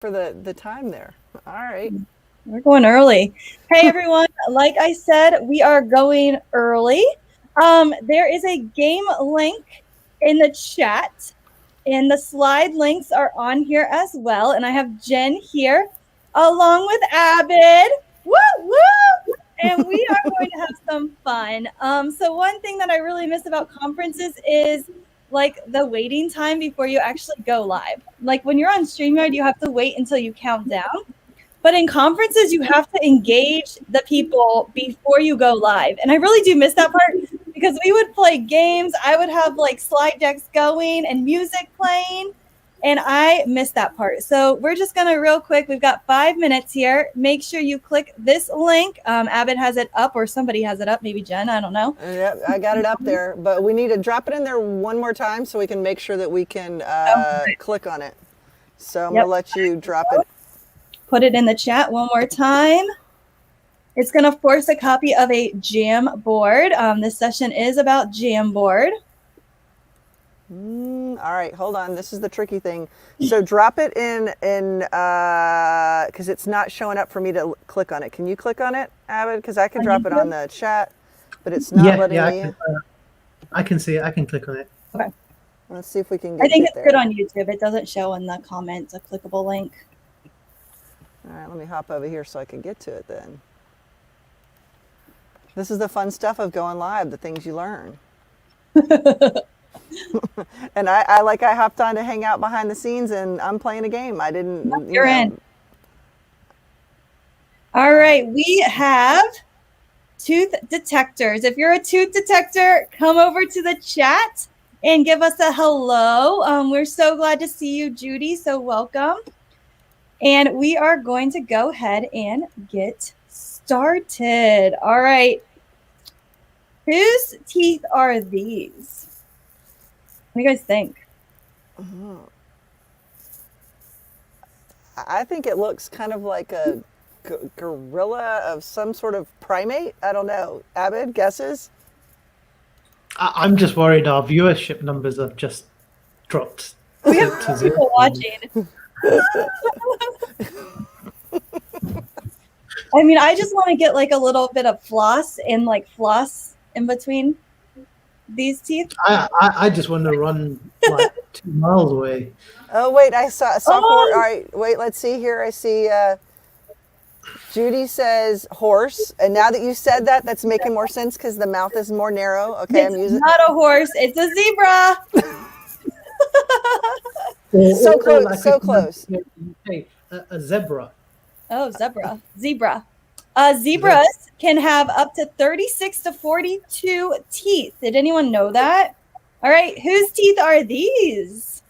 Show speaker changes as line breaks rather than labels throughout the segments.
for the time there. All right.
We're going early. Hey, everyone. Like I said, we are going early. There is a game link in the chat, and the slide links are on here as well. And I have Jen here along with Abid. Woo, woo! And we are going to have some fun. So one thing that I really miss about conferences is like the waiting time before you actually go live. Like when you're on StreamYard, you have to wait until you count down. But in conferences, you have to engage the people before you go live. And I really do miss that part because we would play games. I would have like slide decks going and music playing. And I miss that part. So we're just going to real quick. We've got 5 minutes here. Make sure you click this link. Abid has it up or somebody has it up. Maybe Jen. I don't know.
Yeah, I got it up there. But we need to drop it in there one more time so we can make sure that we can click on it. So I'm going to let you drop it.
Put it in the chat one more time. It's going to force a copy of a JamBoard. This session is about JamBoard.
All right, hold on. This is the tricky thing. So drop it in because it's not showing up for me to click on it. Can you click on it, Abid? Because I can drop it on the chat, but it's not letting me.
I can see it. I can click on it.
Okay.
Let's see if we can get
I think it's
there.
good on YouTube. It doesn't show in the comments a clickable link.
All right, let me hop over here so I can get to it then. This is the fun stuff of going live, the things you learn. And I hopped on to hang out behind the scenes and I'm playing a game. I didn't.
You're in. All right, we have tooth detectors. If you're a tooth detector, come over to the chat and give us a hello. We're so glad to see you, Judy. So welcome. And we are going to go ahead and get started. All right. Whose teeth are these? What do you guys think?
I think it looks kind of like a gorilla of some sort of primate. I don't know. Abid, guesses?
I'm just worried our viewership numbers have just dropped.
We have people watching. I mean, I just want to get like a little bit of floss and like floss in between these teeth.
I just want to run like 2 miles away.
Oh, wait, I saw all right, wait, let's see here. I see Judy says horse. And now that you said that, that's making more sense because the mouth is more narrow. Okay,
It's not a horse. It's a zebra.
So close, so close.
A zebra.
Oh, zebra. Zebras can have up to 36 to 42 teeth. Did anyone know that? All right, whose teeth are these?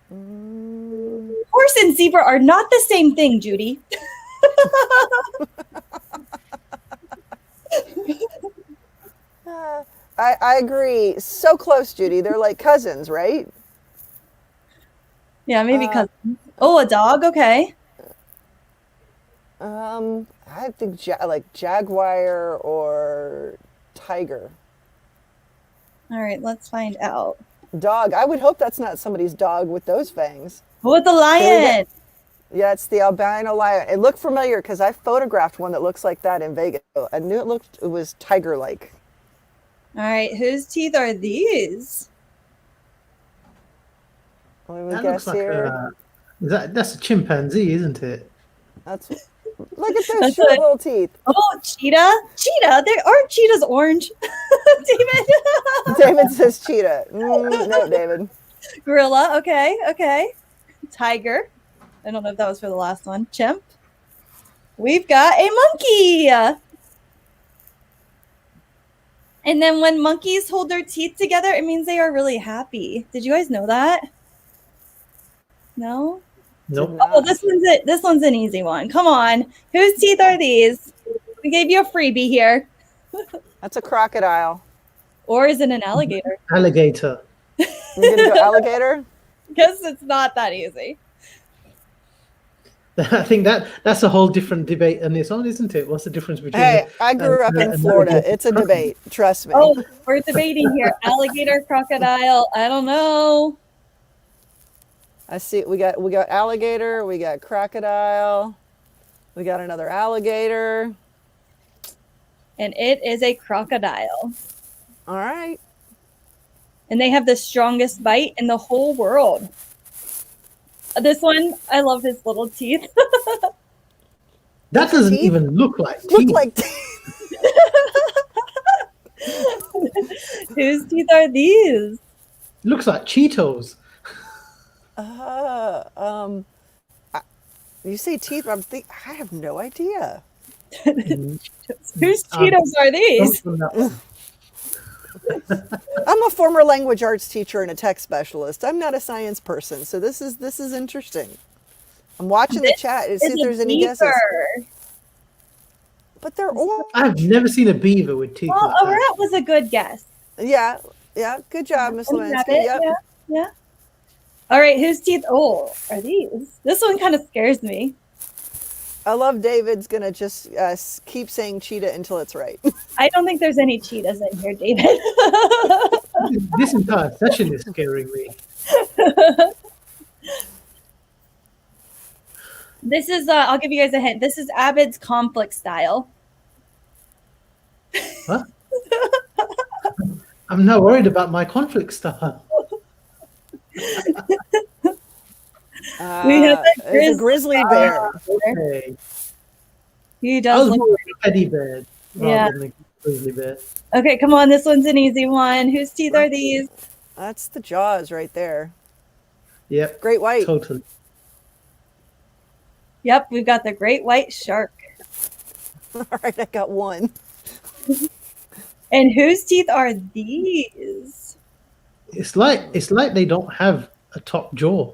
Horse and zebra are not the same thing, Judy.
I agree. So close, Judy. They're like cousins, right?
Yeah, maybe cousins. Oh, a dog. Okay.
I think like jaguar or tiger.
All right, let's find out.
Dog. I would hope that's not somebody's dog with those fangs.
Oh, the lion.
Yeah, it's the albino lion. It looked familiar because I photographed one that looks like that in Vegas. I knew it was tiger-like.
All right, whose teeth are these?
What do we guess here?
That's a chimpanzee, isn't it?
Look at those short little teeth.
Oh, cheetah. They aren't cheetahs orange.
David says cheetah. No, David.
Gorilla. Okay. Tiger. I don't know if that was for the last one. Chimp. We've got a monkey. And then when monkeys hold their teeth together, it means they are really happy. Did you guys know that? No?
Nope.
Oh, this one's an easy one. Come on. Whose teeth are these? We gave you a freebie here.
That's a crocodile.
Or is it an alligator?
Alligator.
You're going to go alligator?
Guess it's not that easy.
I think that's a whole different debate on its own, isn't it? What's the difference between?
Hey, I grew up in Florida. It's a debate. Trust me.
Oh, we're debating here. Alligator, crocodile. I don't know.
I see we got alligator, we got crocodile, we got another alligator.
And it is a crocodile.
All right.
And they have the strongest bite in the whole world. This one, I love his little teeth.
That doesn't
Teeth?
even look like teeth.
Look like
Whose teeth are these?
Looks like Cheetos.
you say teeth, but I have no idea.
Whose Cheetos are these?
I'm a former language arts teacher and a tech specialist. I'm not a science person, so this is interesting. I'm watching the chat to see if there's any guesses. But they're all.
I've never seen a beaver with teeth
Well,
like
a rat was a good guess.
Yeah. Good job, Miss Lewinsky. Yep.
Yeah. All right, whose teeth? Oh, are these? This one kind of scares me.
I love David's gonna just keep saying cheetah until it's right.
I don't think there's any cheetahs in here, David.
that. This entire session is scaring me.
This is, I'll give you guys a hint. This is Abed's conflict style.
Huh? I'm not worried about my conflict style.
We have
It's a grizzly bear.
Okay.
He
I
does
was
look.
more a teddy bear
Yeah.
rather than a grizzly bear.
Okay, come on. This one's an easy one. Whose teeth are these?
That's the jaws right there.
Yep.
Great white.
Totally.
Yep, we've got the great white shark.
All right, I got one.
And whose teeth are these?
It's like they don't have a top jaw.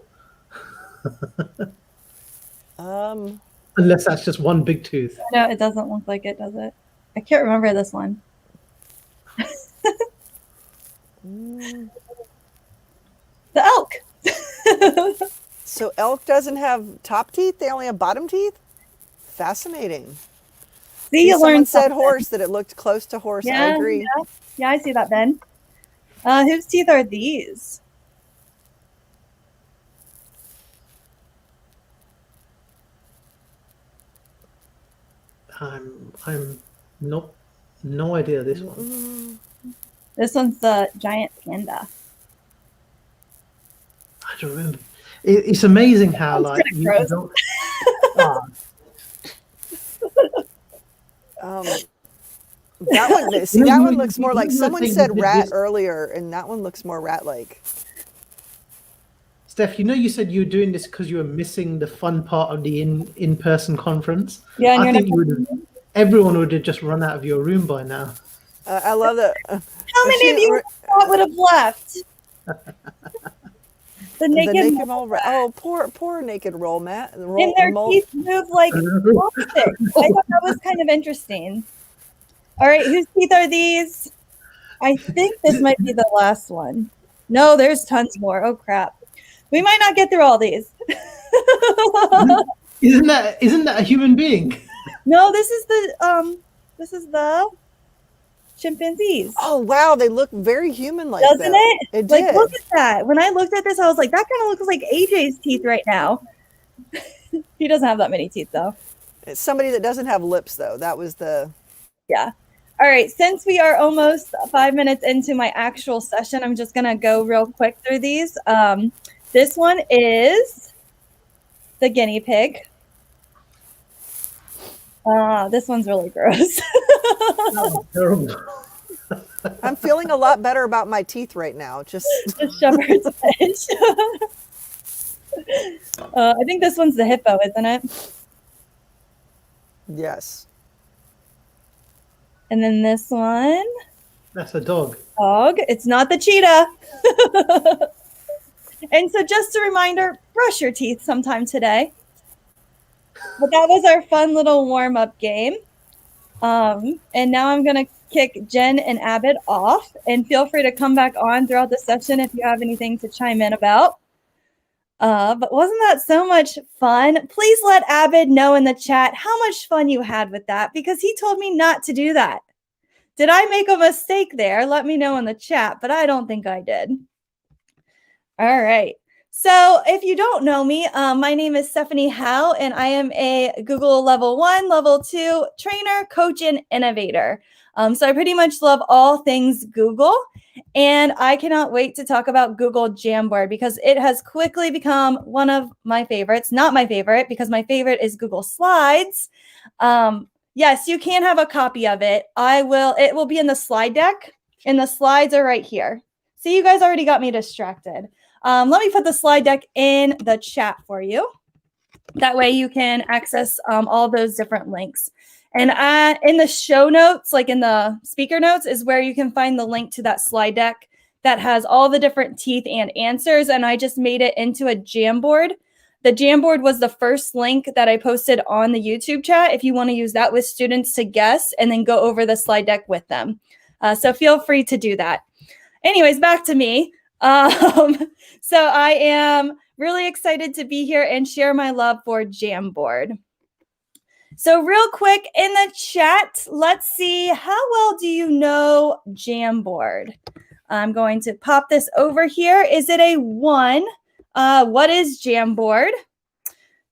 Unless that's just one big tooth.
No, it doesn't look like it, does it? I can't remember this one. The elk.
So elk doesn't have top teeth; they only have bottom teeth. Fascinating.
See, you
Someone
learned
said
something.
horse, that it looked close to horse. I agree.
Yeah, I see that, Ben. Whose teeth are these?
I'm no idea this one.
This one's the giant panda.
I don't remember. It's amazing how
That's
like
kinda
you
gross.
don't.
That one, see, that one looks more like someone said rat earlier, and that one looks more rat-like.
Steph, you said you were doing this because you were missing the fun part of the in-person conference.
Yeah, and
I
you're
think everyone would have just run out of your room by now.
I love that.
How many of you thought would have left? The naked
mole rat. Oh, poor naked roll, Matt.
and their teeth move like opposite. I thought that was kind of interesting. All right, whose teeth are these? I think this might be the last one. No, there's tons more. Oh crap. We might not get through all these.
Isn't that a human being?
No, this is the chimpanzees.
Oh wow, they look very human-like.
Doesn't it?
It
like,
did.
look at that. When I looked at this, I was like, that kind of looks like AJ's teeth right now. He doesn't have that many teeth, though.
It's somebody that doesn't have lips, though. That was the.
Yeah. All right. Since we are almost 5 minutes into my actual session, I'm just going to go real quick through these. This one is the guinea pig. This one's really gross.
Oh, terrible.
I'm feeling a lot better about my teeth right now. Just
shepherd's edge. I think this one's the hippo, isn't it?
yes.
And then this one,
That's a dog.
dog. It's not the cheetah. And so just a reminder, brush your teeth sometime today. But that was our fun little warm-up game. And now I'm going to kick Jen and Abed off. And feel free to come back on throughout the session if you have anything to chime in about. But wasn't that so much fun? Please let Abed know in the chat how much fun you had with that, because he told me not to do that. Did I make a mistake there? Let me know in the chat, but I don't think I did. All right. So if you don't know me, my name is Stephanie Howe, and I am a Google Level 1, Level 2 trainer, coach, and innovator. So I pretty much love all things Google, and I cannot wait to talk about Google Jamboard because it has quickly become one of my favorites. Not my favorite, because my favorite is Google Slides. Yes, you can have a copy of it. It will be in the slide deck, and the slides are right here. See, you guys already got me distracted. Let me put the slide deck in the chat for you. That way you can access all those different links. And in the show notes, like in the speaker notes, is where you can find the link to that slide deck that has all the different teeth and answers. And I just made it into a Jamboard. The Jamboard was the first link that I posted on the YouTube chat if you want to use that with students to guess and then go over the slide deck with them. So feel free to do that. Anyways, back to me. So I am really excited to be here and share my love for Jamboard. So real quick in the chat, let's see, how well do you know Jamboard? I'm going to pop this over here. Is it a 1? What is Jamboard?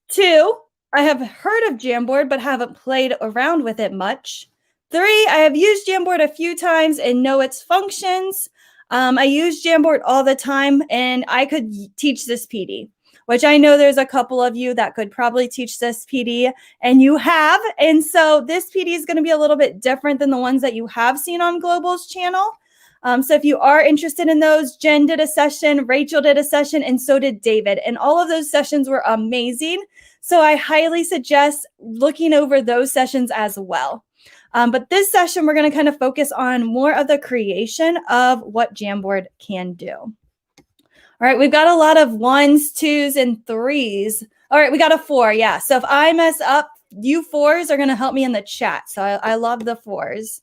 2, I have heard of Jamboard but haven't played around with it much. 3, I have used Jamboard a few times and know its functions. I use Jamboard all the time, and I could teach this PD, which I know there's a couple of you that could probably teach this PD, and you have. And so this PD is going to be a little bit different than the ones that you have seen on Global's channel. So if you are interested in those, Jen did a session, Rachel did a session, and so did David. And all of those sessions were amazing. So I highly suggest looking over those sessions as well. But this session, we're going to kind of focus on more of the creation of what Jamboard can do. All right, we've got a lot of 1s, 2s, and 3s. All right, we got a 4, yeah. So if I mess up, you 4s are going to help me in the chat. So I love the 4s.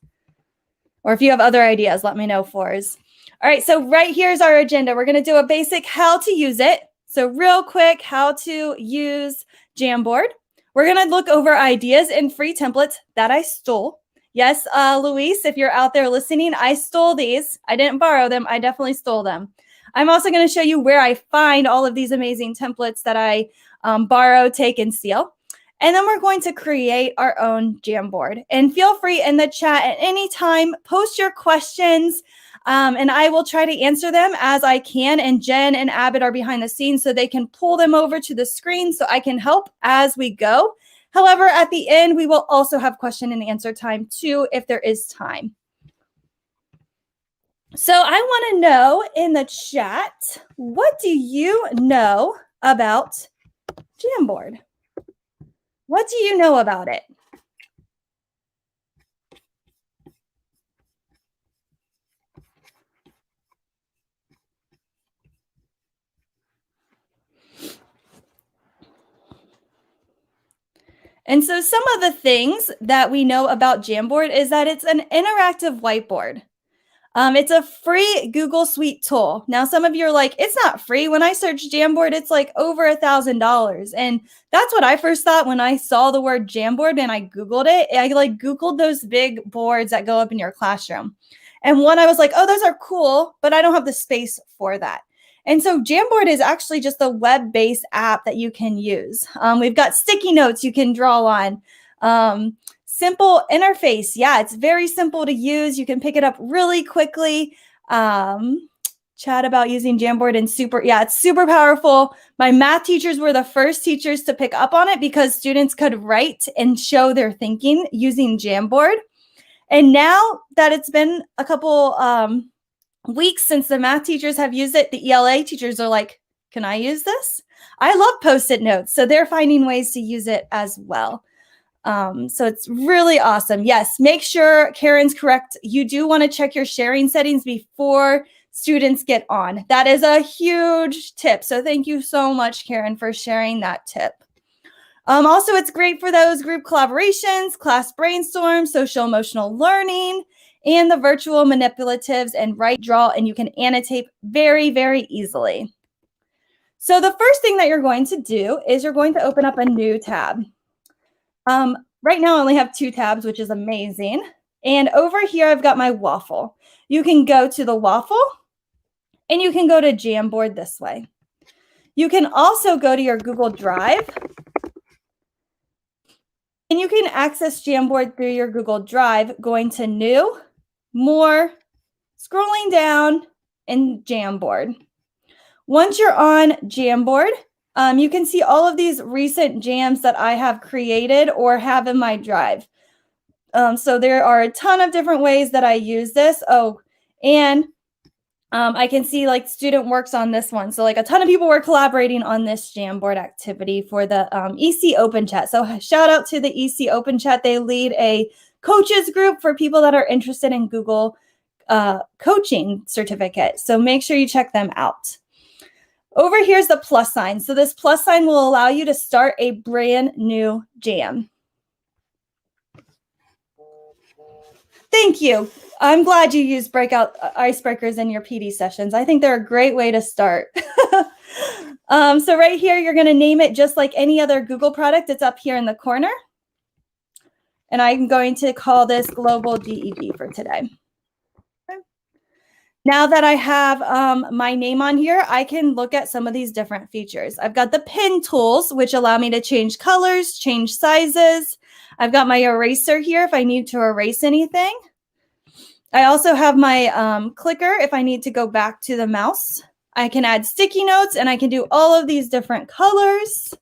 Or if you have other ideas, let me know, 4s. All right, so right here's our agenda. We're going to do a basic how to use it. So real quick, how to use Jamboard. We're going to look over ideas and free templates that I stole. Yes, Luis, if you're out there listening, I stole these. I didn't borrow them. I definitely stole them. I'm also going to show you where I find all of these amazing templates that I borrow, take, and steal. And then we're going to create our own Jamboard. And feel free in the chat at any time, post your questions, and I will try to answer them as I can. And Jen and Abbott are behind the scenes, so they can pull them over to the screen so I can help as we go. However, at the end, we will also have question and answer time too, if there is time. So I want to know in the chat, what do you know about Jamboard? What do you know about it? And so some of the things that we know about Jamboard is that it's an interactive whiteboard. It's a free Google Suite tool. Now, some of you are like, it's not free. When I search Jamboard, it's like over $1,000. And that's what I first thought when I saw the word Jamboard and I Googled it. I like Googled those big boards that go up in your classroom. And one, I was like, oh, those are cool, but I don't have the space for that. And so Jamboard is actually just a web-based app that you can use. We've got sticky notes you can draw on. Simple interface. Yeah, it's very simple to use. You can pick it up really quickly. Chat about using Jamboard and it's super powerful. My math teachers were the first teachers to pick up on it because students could write and show their thinking using Jamboard. And now that it's been a couple weeks since the math teachers have used it, the ELA teachers are like, can I use this? I love Post-it notes, so they're finding ways to use it as well. So it's really awesome. Yes, make sure Karen's correct. You do want to check your sharing settings before students get on. That is a huge tip. So thank you so much, Karen, for sharing that tip. Also, it's great for those group collaborations, class brainstorms, social emotional learning, and the virtual manipulatives and write, draw, and you can annotate very, very easily. So the first thing that you're going to do is you're going to open up a new tab. Right now I only have 2 tabs, which is amazing. And over here, I've got my waffle. You can go to the waffle and you can go to Jamboard this way. You can also go to your Google Drive, and you can access Jamboard through your Google Drive, going to New, More, scrolling down, and Jamboard. Once you're on Jamboard, you can see all of these recent jams that I have created or have in my drive. So there are a ton of different ways that I use this. Oh, and I can see like student works on this one. So like a ton of people were collaborating on this Jamboard activity for the EC Open Chat. So shout out to the EC Open Chat. They lead a coaches group for people that are interested in Google coaching certificate. So make sure you check them out. Over here's the plus sign. So this plus sign will allow you to start a brand new jam. Thank you. I'm glad you use breakout icebreakers in your PD sessions. I think they're a great way to start. So right here, you're going to name it just like any other Google product. It's up here in the corner. And I'm going to call this Global GED for today. Now that I have my name on here, I can look at some of these different features. I've got the pin tools, which allow me to change colors, change sizes. I've got my eraser here if I need to erase anything. I also have my clicker if I need to go back to the mouse. I can add sticky notes, and I can do all of these different colors.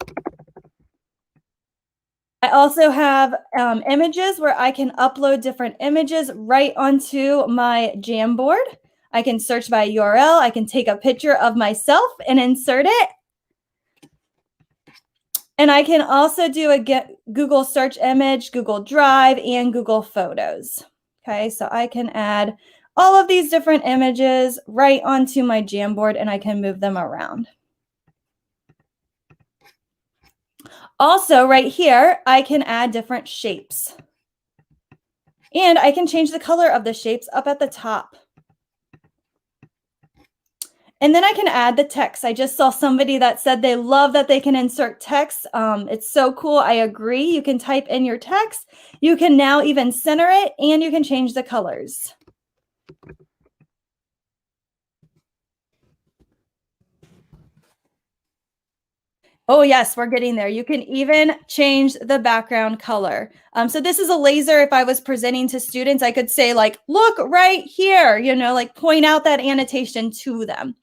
I also have images where I can upload different images right onto my Jamboard. I can search by URL. I can take a picture of myself and insert it. And I can also do a Google search image, Google Drive, and Google Photos. Okay, so I can add all of these different images right onto my Jamboard, and I can move them around. Also, right here, I can add different shapes. And I can change the color of the shapes up at the top. And then I can add the text. I just saw somebody that said they love that they can insert text. It's so cool. I agree. You can type in your text. You can now even center it, and you can change the colors. Oh, yes, we're getting there. You can even change the background color. So this is a laser. If I was presenting to students, I could say like, look right here, you know, like point out that annotation to them.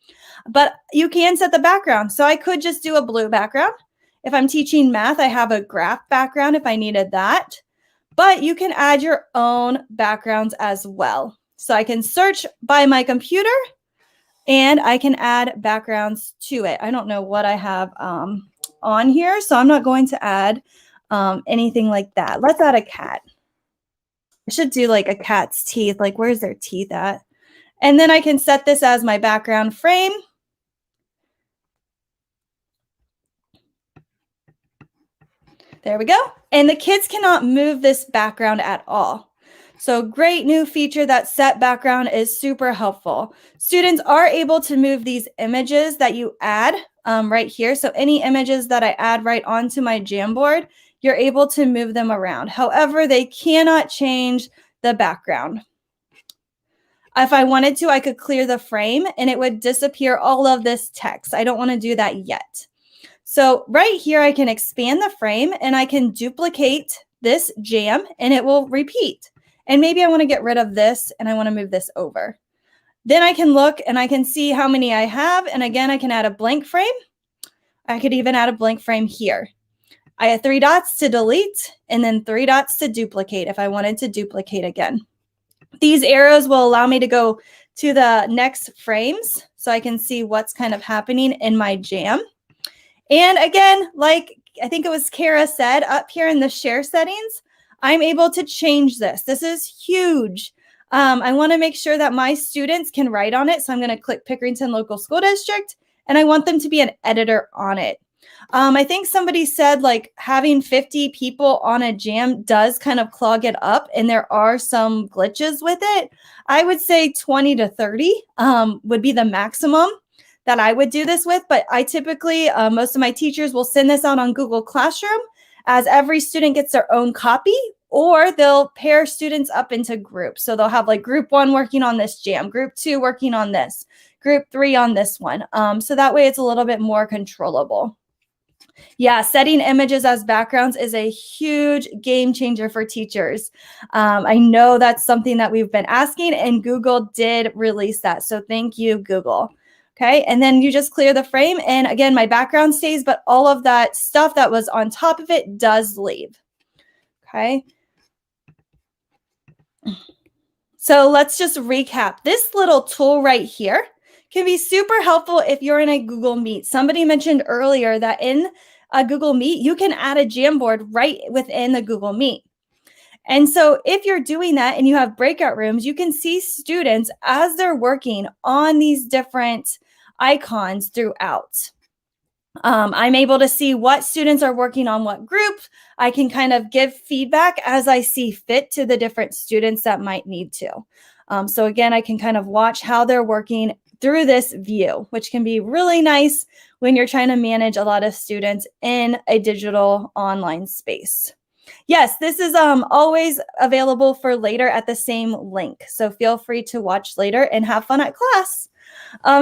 But you can set the background. So I could just do a blue background. If I'm teaching math, I have a graph background if I needed that. But you can add your own backgrounds as well. So I can search by my computer, and I can add backgrounds to it. I don't know what I have on here, so I'm not going to add anything like that. Let's add a cat. I should do like a cat's teeth. Like, where's their teeth at? And then I can set this as my background frame. There we go. And the kids cannot move this background at all. So great new feature, that set background is super helpful. Students are able to move these images that you add right here. So any images that I add right onto my Jamboard, you're able to move them around. However, they cannot change the background. If I wanted to, I could clear the frame and it would disappear all of this text. I don't want to do that yet. So right here, I can expand the frame and I can duplicate this jam and it will repeat. And maybe I want to get rid of this and I want to move this over. Then I can look and I can see how many I have. And again, I can add a blank frame. I could even add a blank frame here. I have 3 dots to delete and then 3 dots to duplicate if I wanted to duplicate again. These arrows will allow me to go to the next frames so I can see what's kind of happening in my jam. And again, like I think it was Kara said, up here in the share settings, I'm able to change this. This is huge. I want to make sure that my students can write on it. So I'm going to click Pickerington Local School District, and I want them to be an editor on it. I think somebody said like having 50 people on a jam does kind of clog it up, and there are some glitches with it. I would say 20 to 30 would be the maximum that I would do this with, but I typically, most of my teachers will send this out on Google Classroom as every student gets their own copy, or they'll pair students up into groups. So they'll have like group 1 working on this jam, group 2 working on this, group 3 on this one. So that way it's a little bit more controllable. Yeah, setting images as backgrounds is a huge game changer for teachers. I know that's something that we've been asking, and Google did release that. So thank you, Google. Okay, and then you just clear the frame. And again, my background stays, but all of that stuff that was on top of it does leave. Okay. So let's just recap. This little tool right here can be super helpful if you're in a Google Meet. Somebody mentioned earlier that in a Google Meet, you can add a Jamboard right within the Google Meet. And so if you're doing that and you have breakout rooms, you can see students as they're working on these different icons throughout. I'm able to see what students are working on what group. I can kind of give feedback as I see fit to the different students that might need to. So again, I can kind of watch how they're working through this view, which can be really nice when you're trying to manage a lot of students in a digital online space. Yes, this is always available for later at the same link. So feel free to watch later and have fun at class.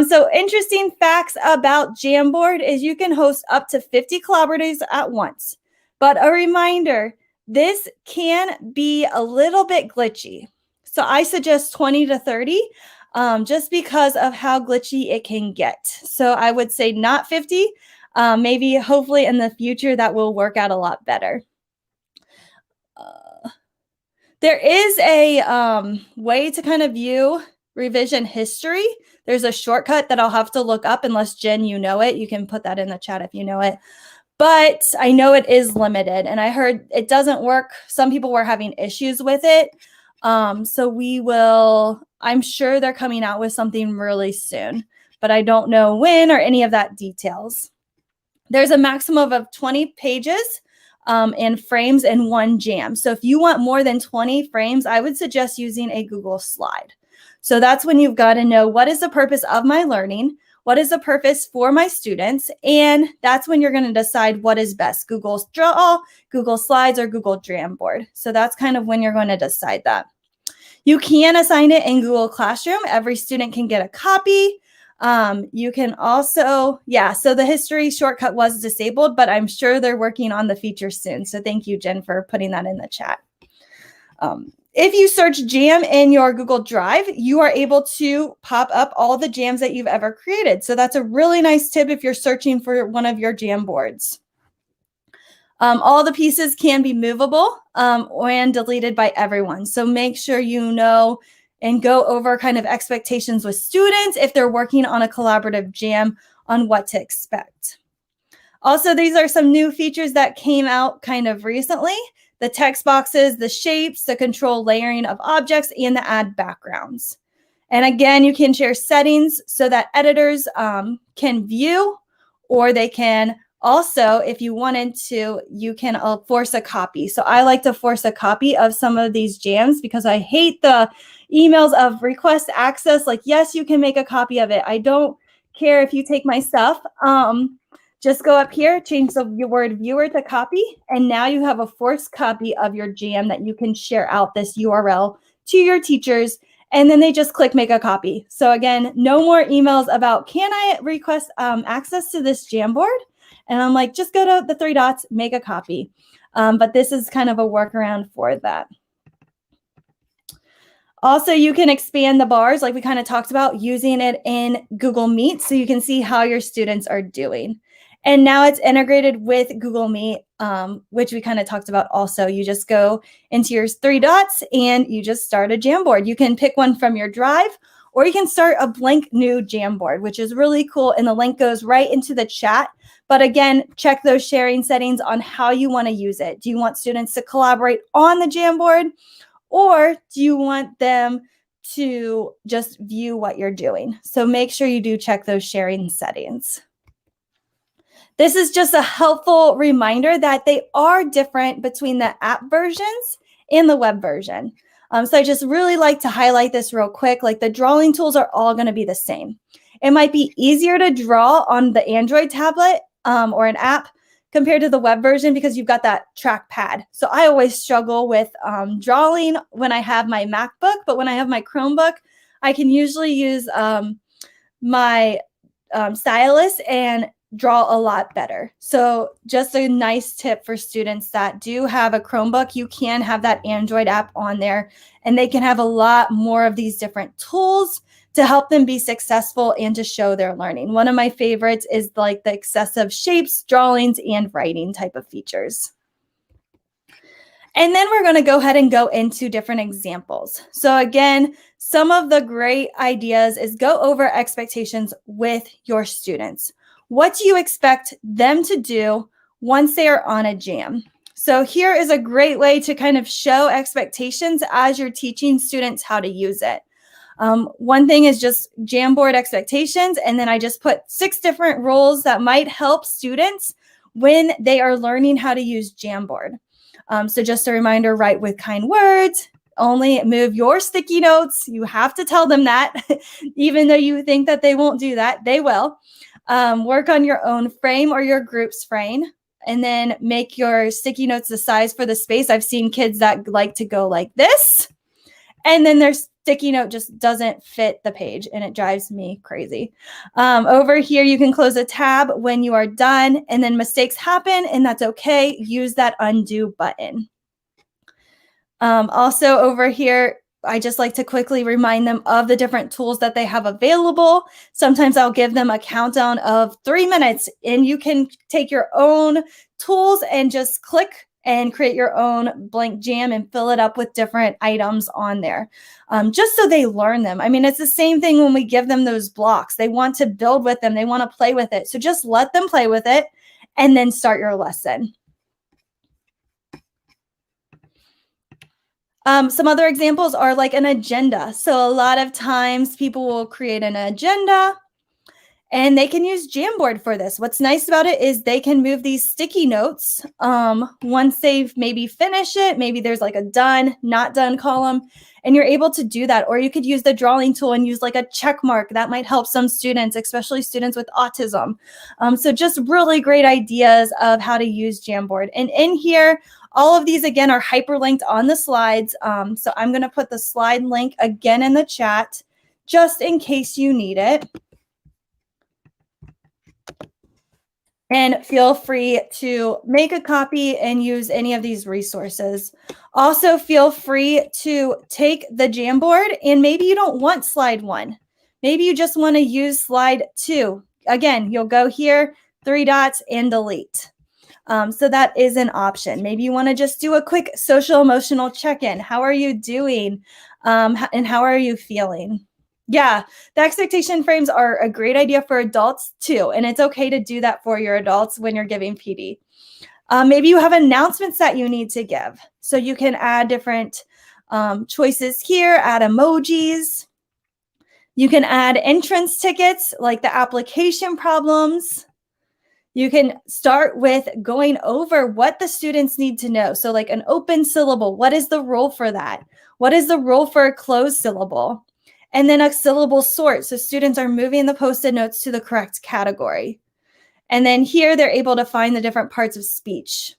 So interesting facts about Jamboard is you can host up to 50 collaborators at once. But a reminder, this can be a little bit glitchy. So I suggest 20 to 30 just because of how glitchy it can get. So I would say not 50. Maybe hopefully in the future that will work out a lot better. There is a way to kind of view revision history. There's a shortcut that I'll have to look up unless Jen, you know it. You can put that in the chat if you know it. But I know it is limited and I heard it doesn't work. Some people were having issues with it. So we will, I'm sure they're coming out with something really soon, but I don't know when or any of that details. There's a maximum of 20 pages and frames in one jam. So if you want more than 20 frames, I would suggest using a Google slide. So that's when you've got to know what is the purpose of my learning, what is the purpose for my students, and that's when you're going to decide what is best, Google Draw, Google Slides, or Google Jamboard. So that's kind of when you're going to decide that. You can assign it in Google Classroom. Every student can get a copy. You can also, so the history shortcut was disabled, but I'm sure they're working on the feature soon. So thank you, Jen, for putting that in the chat. If you search Jam in your Google Drive, you are able to pop up all the jams that you've ever created. So that's a really nice tip if you're searching for one of your jam boards. All the pieces can be movable and deleted by everyone. So make sure you know and go over kind of expectations with students if they're working on a collaborative jam on what to expect. Also, these are some new features that came out kind of recently. The text boxes, the shapes, the control layering of objects, and the add backgrounds. And again, you can share settings so that editors can view, or they can also, if you wanted to, you can force a copy. So I like to force a copy of some of these jams because I hate the emails of request access. Like, yes, you can make a copy of it. I don't care if you take my stuff. Just go up here, change the word viewer to copy, and now you have a forced copy of your jam that you can share out this URL to your teachers, and then they just click make a copy. So again, no more emails about, can I request access to this Jamboard? And I'm like, just go to the 3 dots, make a copy. But this is kind of a workaround for that. Also, you can expand the bars like we kind of talked about using it in Google Meet so you can see how your students are doing. And now it's integrated with Google Meet, which we kind of talked about also. You just go into your 3 dots and you just start a Jamboard. You can pick one from your drive or you can start a blank new Jamboard, which is really cool. And the link goes right into the chat. But again, check those sharing settings on how you want to use it. Do you want students to collaborate on the Jamboard, or do you want them to just view what you're doing? So make sure you do check those sharing settings. This is just a helpful reminder that they are different between the app versions and the web version. So I just really like to highlight this real quick. Like the drawing tools are all going to be the same. It might be easier to draw on the Android tablet or an app compared to the web version because you've got that trackpad. So I always struggle with drawing when I have my MacBook, but when I have my Chromebook, I can usually use my stylus and draw a lot better. So just a nice tip for students that do have a Chromebook, you can have that Android app on there, and they can have a lot more of these different tools to help them be successful and to show their learning. One of my favorites is like the excessive shapes, drawings, and writing type of features. And then we're going to go ahead and go into different examples. So again, some of the great ideas is go over expectations with your students. What do you expect them to do once they are on a jam? So here is a great way to kind of show expectations as you're teaching students how to use it. One thing is just JamBoard expectations, and then I just put 6 different rules that might help students when they are learning how to use JamBoard. So just a reminder, write with kind words, only move your sticky notes. You have to tell them that, even though you think that they won't do that, they will. Work on your own frame or your group's frame, and then make your sticky notes the size for the space. I've seen kids that like to go like this, and then their sticky note just doesn't fit the page, and it drives me crazy. Over here, you can close a tab when you are done, and then mistakes happen, and that's okay. Use that undo button. Also over here, I just like to quickly remind them of the different tools that they have available. Sometimes I'll give them a countdown of 3 minutes, and you can take your own tools and just click and create your own blank jam and fill it up with different items on there, just so they learn them. I mean, it's the same thing when we give them those blocks. They want to build with them. They want to play with it. So just let them play with it and then start your lesson. Some other examples are like an agenda. So a lot of times people will create an agenda, and they can use JamBoard for this. What's nice about it is they can move these sticky notes once they've maybe finished it. Maybe there's like a done, not done column, and you're able to do that. Or you could use the drawing tool and use like a check mark. That might help some students, especially students with autism. So just really great ideas of how to use JamBoard. And in here, all of these, again, are hyperlinked on the slides. So I'm going to put the slide link again in the chat, just in case you need it. And feel free to make a copy and use any of these resources. Also, feel free to take the JamBoard, and maybe you don't want slide 1. Maybe you just want to use slide 2. Again, you'll go here, 3 dots, and delete. So that is an option. Maybe you want to just do a quick social emotional check-in. How are you doing? And how are you feeling? Yeah, the expectation frames are a great idea for adults too. And it's okay to do that for your adults when you're giving PD. Maybe you have announcements that you need to give. So you can add different choices here, add emojis. You can add entrance tickets like the application problems. You can start with going over what the students need to know. So like an open syllable, what is the rule for that? What is the rule for a closed syllable? And then a syllable sort. So students are moving the Post-it notes to the correct category. And then here they're able to find the different parts of speech.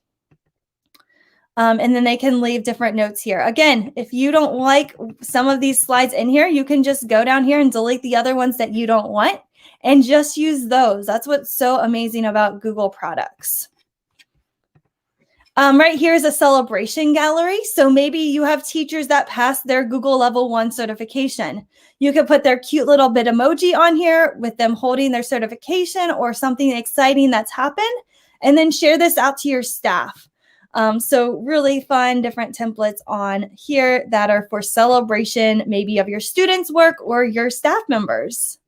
And then they can leave different notes here. Again, if you don't like some of these slides in here, you can just go down here and delete the other ones that you don't want and just use those. That's what's so amazing about Google products. Right here is a celebration gallery. So maybe you have teachers that passed their Google Level 1 certification. You could put their cute little bit emoji on here with them holding their certification or something exciting that's happened, and then share this out to your staff. So really fun different templates on here that are for celebration, maybe of your students' work or your staff members.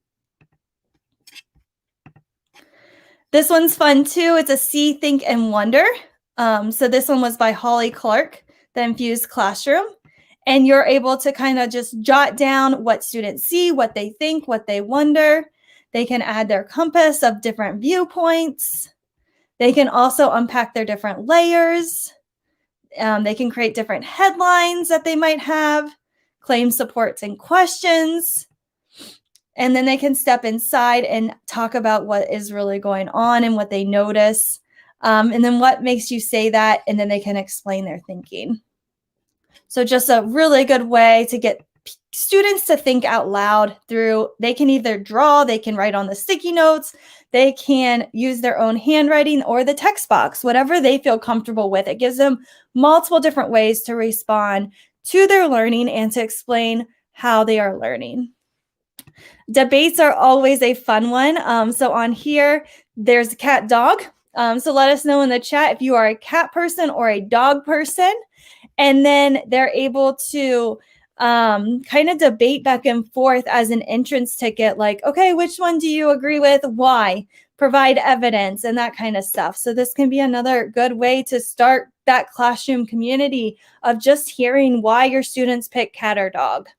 This one's fun too. It's a See, Think, and Wonder. So this one was by Holly Clark, the Infused Classroom. And you're able to kind of just jot down what students see, what they think, what they wonder. They can add their compass of different viewpoints. They can also unpack their different layers. They can create different headlines that they might have, claim supports and questions. And then they can step inside and talk about what is really going on and what they notice. And then what makes you say that, and then they can explain their thinking. So just a really good way to get students to think out loud through, they can either draw, they can write on the sticky notes, they can use their own handwriting or the text box, whatever they feel comfortable with. It gives them multiple different ways to respond to their learning and to explain how they are learning. Debates are always a fun one. So on here, there's cat dog. So let us know in the chat if you are a cat person or a dog person. And then they're able to kind of debate back and forth as an entrance ticket, like, okay, which one do you agree with? Why? Provide evidence and that kind of stuff. So this can be another good way to start that classroom community of just hearing why your students pick cat or dog.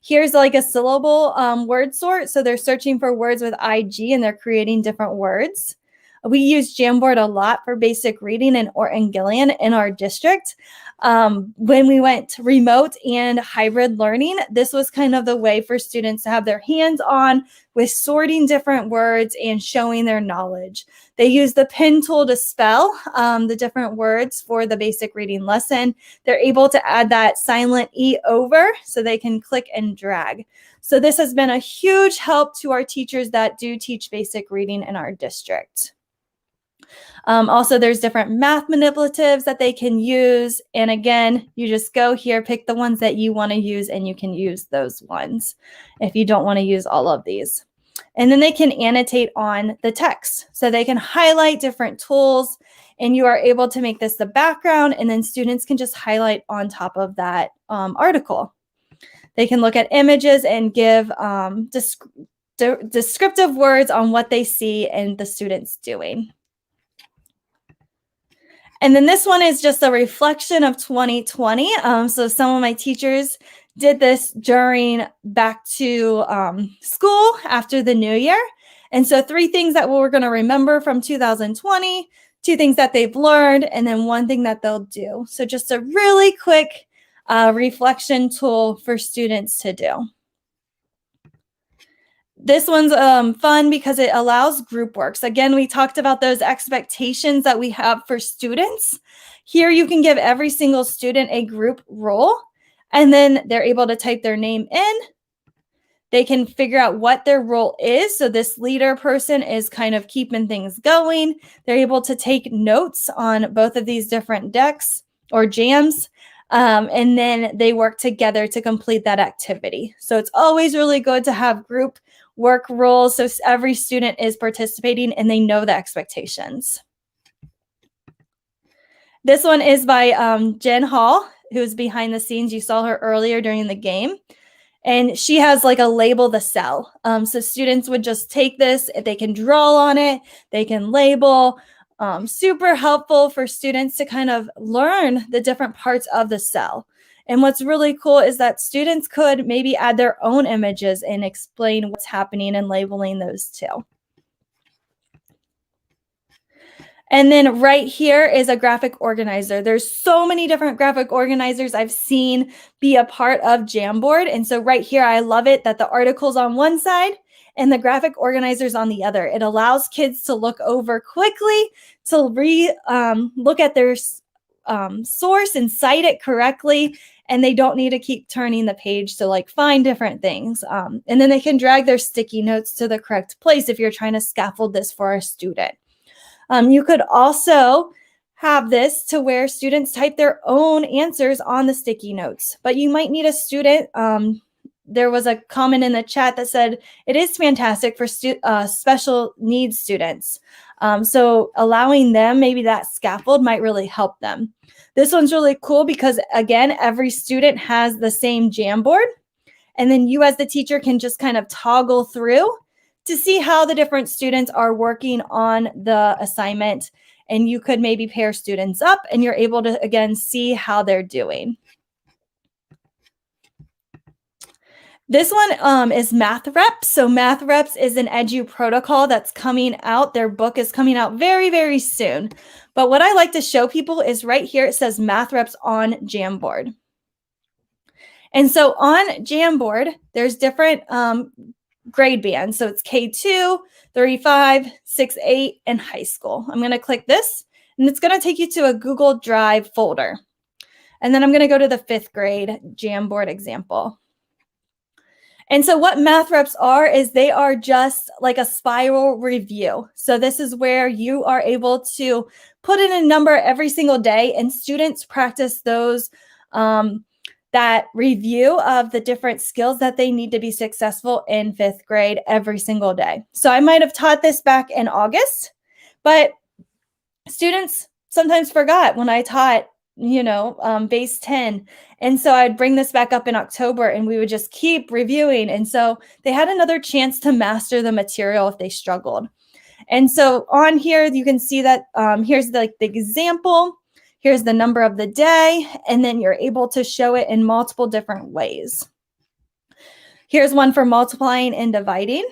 Here's like a syllable word sort. So they're searching for words with IG and they're creating different words. We use JamBoard a lot for basic reading in Orton Gillian in our district. When we went remote and hybrid learning, this was kind of the way for students to have their hands on with sorting different words and showing their knowledge. They use the pen tool to spell the different words for the basic reading lesson. They're able to add that silent E over so they can click and drag. So this has been a huge help to our teachers that do teach basic reading in our district. Also, there's different math manipulatives that they can use. And again, you just go here, pick the ones that you want to use, and you can use those ones if you don't want to use all of these. And then they can annotate on the text. So they can highlight different tools, and you are able to make this the background, and then students can just highlight on top of that article. They can look at images and give descriptive words on what they see and the students doing. And then this one is just a reflection of 2020. So some of my teachers did this during back to school after the new year. And so 3 things that we're going to remember from 2020, 2 things that they've learned, and then 1 thing that they'll do. So just a really quick reflection tool for students to do. This one's fun because it allows group works. Again, we talked about those expectations that we have for students. Here you can give every single student a group role, and then they're able to type their name in. They can figure out what their role is. So this leader person is kind of keeping things going. They're able to take notes on both of these different decks or jams. And then they work together to complete that activity. So it's always really good to have group work roles so every student is participating and they know the expectations. This one is by Jen Hall, who's behind the scenes. You saw her earlier during the game. And she has like a label the cell. So students would just take this, they can draw on it, they can label. Super helpful for students to kind of learn the different parts of the cell. And what's really cool is that students could maybe add their own images and explain what's happening and labeling those too. And then right here is a graphic organizer. There's so many different graphic organizers I've seen be a part of JamBoard. And so right here, I love it that the article's on one side and the graphic organizer's on the other. It allows kids to look over quickly, to look at their source and cite it correctly, and they don't need to keep turning the page to like find different things. And then they can drag their sticky notes to the correct place if you're trying to scaffold this for a student. You could also have this to where students type their own answers on the sticky notes, but you might need a student. There was a comment in the chat that said it is fantastic for special needs students. So allowing them maybe that scaffold might really help them. This one's really cool because, again, every student has the same Jamboard. And then you as the teacher can just kind of toggle through to see how the different students are working on the assignment. And you could maybe pair students up and you're able to, again, see how they're doing. This one is Math Reps. So Math Reps is an Edu protocol that's coming out. Their book is coming out very, very soon. But what I like to show people is right here, it says Math Reps on Jamboard. And so on Jamboard, there's different grade bands. So it's K2, 35, 6, 8, and high school. I'm going to click this, and it's going to take you to a Google Drive folder. And then I'm going to go to the 5th grade JamBoard example. And so what math reps are is they are just like a spiral review. So this is where you are able to put in a number every single day, and students practice those that review of the different skills that they need to be successful in 5th grade every single day. So I might have taught this back in August, but students sometimes forgot when I taught, base 10. And so I'd bring this back up in October and we would just keep reviewing. And so they had another chance to master the material if they struggled. And so on here, you can see that here's the example. Here's the number of the day, and then you're able to show it in multiple different ways. Here's one for multiplying and dividing.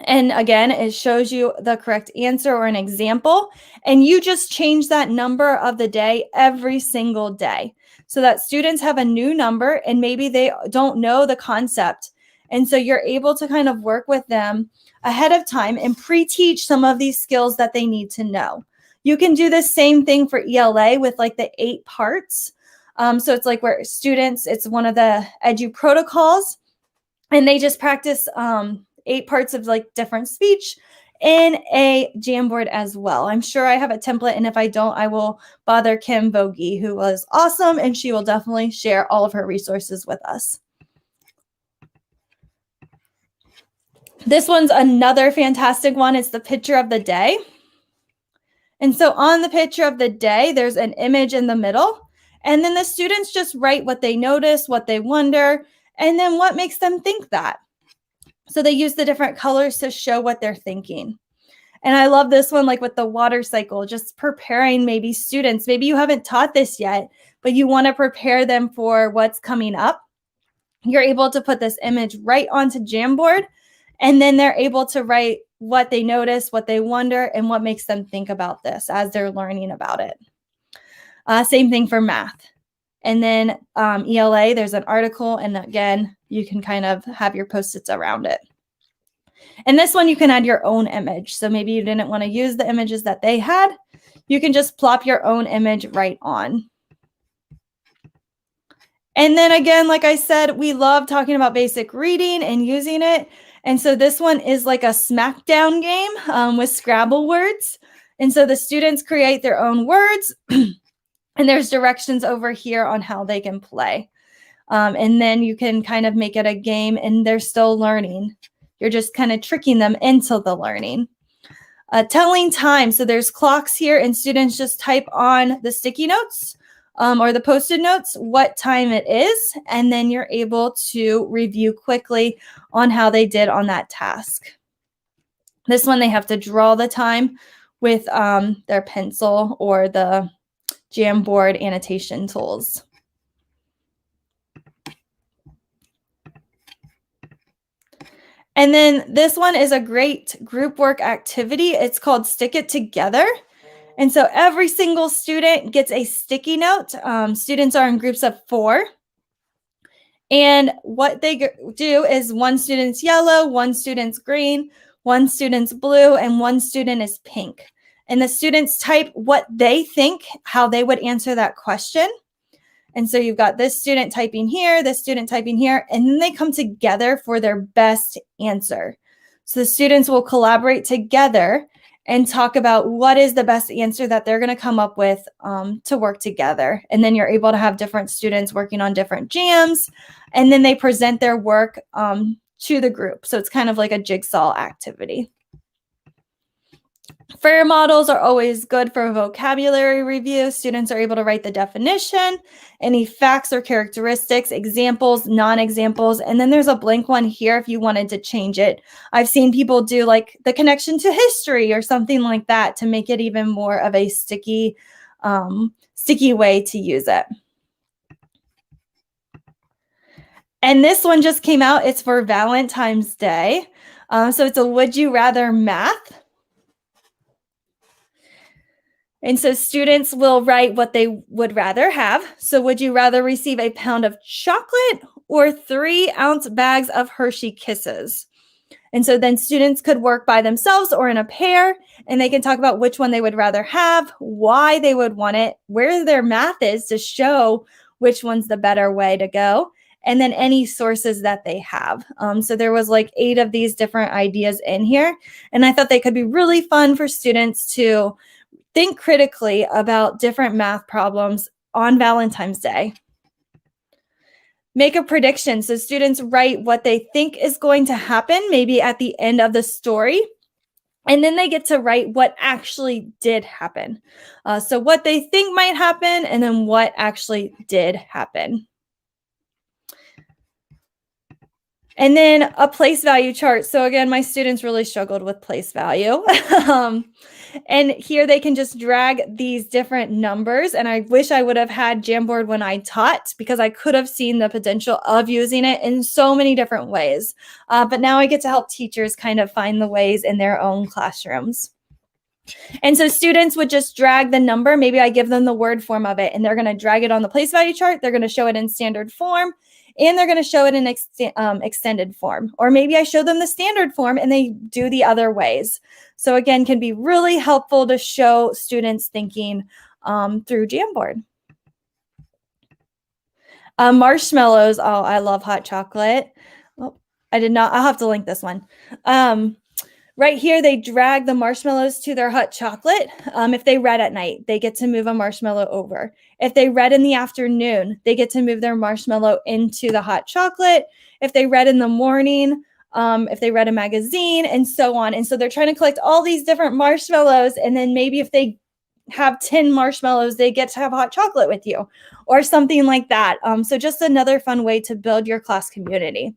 And again, it shows you the correct answer or an example, and you just change that number of the day every single day so that students have a new number and maybe they don't know the concept. And so you're able to kind of work with them ahead of time and pre-teach some of these skills that they need to know. You can do the same thing for ELA with like the 8 parts. So it's like where students, it's one of the edu protocols, and they just practice 8 parts of like different speech in a JamBoard as well. I'm sure I have a template, and if I don't, I will bother Kim Vogie, who was awesome, and she will definitely share all of her resources with us. This one's another fantastic one. It's the picture of the day. And so on the picture of the day, there's an image in the middle, and then the students just write what they notice, what they wonder, and then what makes them think that. So they use the different colors to show what they're thinking. And I love this one, like with the water cycle, just preparing maybe students. Maybe you haven't taught this yet, but you want to prepare them for what's coming up. You're able to put this image right onto JamBoard, and then they're able to write what they notice, what they wonder, and what makes them think about this as they're learning about it. Same thing for math. And then ELA, there's an article, and again, you can kind of have your Post-its around it. And this one, you can add your own image. So maybe you didn't want to use the images that they had. You can just plop your own image right on. And then again, like I said, we love talking about basic reading and using it. And so this one is like a smackdown game with Scrabble words. And so the students create their own words, and there's directions over here on how they can play. And then you can kind of make it a game, and they're still learning. You're just kind of tricking them into the learning. Telling time. So there's clocks here, and students just type on the sticky notes or the Post-it notes what time it is, and then you're able to review quickly on how they did on that task. This one, they have to draw the time with their pencil or the JamBoard annotation tools. And then this one is a great group work activity. It's called Stick It Together. And so every single student gets a sticky note. Students are in groups of 4. And what they do is one student's yellow, one student's green, one student's blue, and one student is pink. And the students type what they think, how they would answer that question. And so you've got this student typing here, this student typing here, and then they come together for their best answer. So the students will collaborate together and talk about what is the best answer that they're going to come up with to work together. And then you're able to have different students working on different jams, and then they present their work to the group. So it's kind of like a jigsaw activity. FAIR models are always good for a vocabulary review. Students are able to write the definition, any facts or characteristics, examples, non-examples, and then there's a blank one here if you wanted to change it. I've seen people do like the connection to history or something like that to make it even more of a sticky way to use it. And this one just came out. It's for Valentine's Day. So it's a would you rather math. And so students will write what they would rather have. So would you rather receive a pound of chocolate or 3-ounce bags of Hershey Kisses? And so then students could work by themselves or in a pair, and they can talk about which one they would rather have, why they would want it, where their math is to show which one's the better way to go, and then any sources that they have. So there was like 8 of these different ideas in here, and I thought they could be really fun for students to think critically about different math problems on Valentine's Day. Make a prediction. So students write what they think is going to happen, maybe at the end of the story. And then they get to write what actually did happen. So what they think might happen, and then what actually did happen. And then a place value chart. So again, my students really struggled with place value. And here they can just drag these different numbers. And I wish I would have had Jamboard when I taught, because I could have seen the potential of using it in so many different ways. But now I get to help teachers kind of find the ways in their own classrooms. And so students would just drag the number. Maybe I give them the word form of it, and they're going to drag it on the place value chart. They're going to show it in standard form, and they're going to show it in extended form. Or maybe I show them the standard form and they do the other ways. So again, can be really helpful to show students thinking through Jamboard. Marshmallows. Oh, I love hot chocolate. Oh, I did not. I'll have to link this one. Right here, they drag the marshmallows to their hot chocolate. If they read at night, they get to move a marshmallow over. If they read in the afternoon, they get to move their marshmallow into the hot chocolate. If they read in the morning, if they read a magazine, and so on. And so they're trying to collect all these different marshmallows. And then maybe if they have 10 marshmallows, they get to have hot chocolate with you or something like that. So just another fun way to build your class community.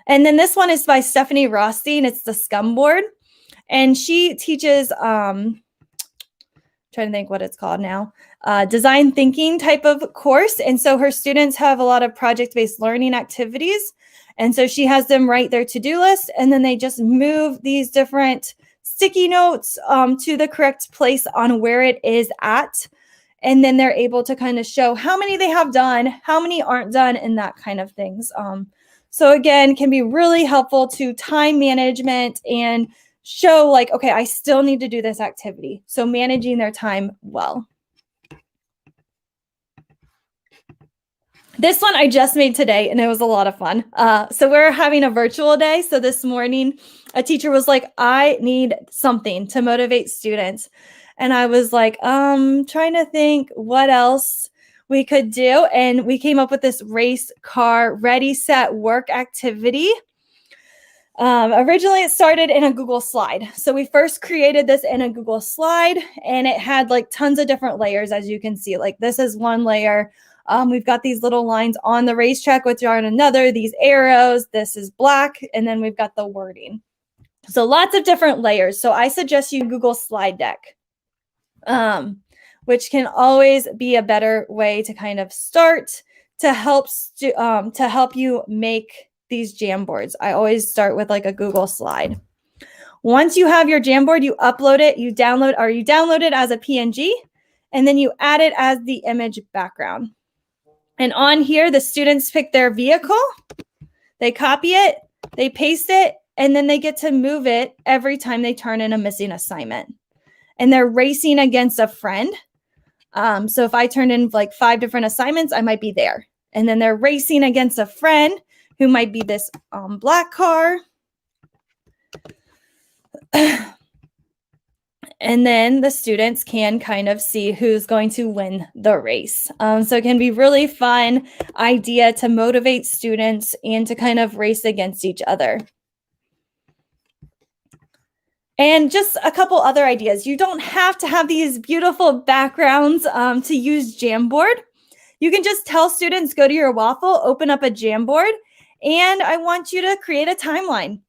And then this one is by Stephanie Rothstein. It's the JamBoard. And she teaches, trying to think what it's called now, design thinking type of course. And so her students have a lot of project-based learning activities. And so she has them write their to-do list, and then they just move these different sticky notes to the correct place on where it is at. And then they're able to kind of show how many they have done, how many aren't done, and that kind of things. So again, can be really helpful to time management and show like, okay, I still need to do this activity. So managing their time well. This one I just made today, and it was a lot of fun. So we're having a virtual day. So this morning, a teacher was like, I need something to motivate students. And I was like, trying to think what else we could do. And we came up with this race car ready, set, work activity. Originally, it started in a Google slide. So we first created this in a Google slide, and it had like tons of different layers, as you can see. Like this is one layer. We've got these little lines on the racetrack, which are another, these arrows. This is black, and then we've got the wording. So lots of different layers. So I suggest you Google Slide Deck, which can always be a better way to kind of start to help you make these Jamboards. I always start with like a Google slide. Once you have your Jamboard, you upload it, you download it as a PNG, and then you add it as the image background. And on here, the students pick their vehicle, they copy it, they paste it, and then they get to move it every time they turn in a missing assignment. And they're racing against a friend. So if I turned in like 5 different assignments, I might be there. And then they're racing against a friend who might be this black car. And then the students can kind of see who's going to win the race. So it can be really fun idea to motivate students and to kind of race against each other. And just a couple other ideas. You don't have to have these beautiful backgrounds to use Jamboard. You can just tell students, go to your waffle, open up a Jamboard, and I want you to create a timeline.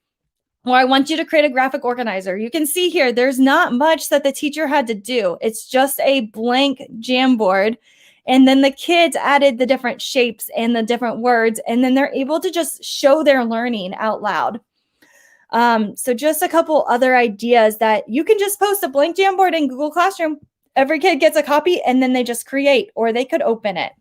Or I want you to create a graphic organizer. You can see here, there's not much that the teacher had to do. It's just a blank Jamboard. And then the kids added the different shapes and the different words, and then they're able to just show their learning out loud. So just a couple other ideas that you can just post a blank Jamboard in Google Classroom. Every kid gets a copy, and then they just create, or they could open it.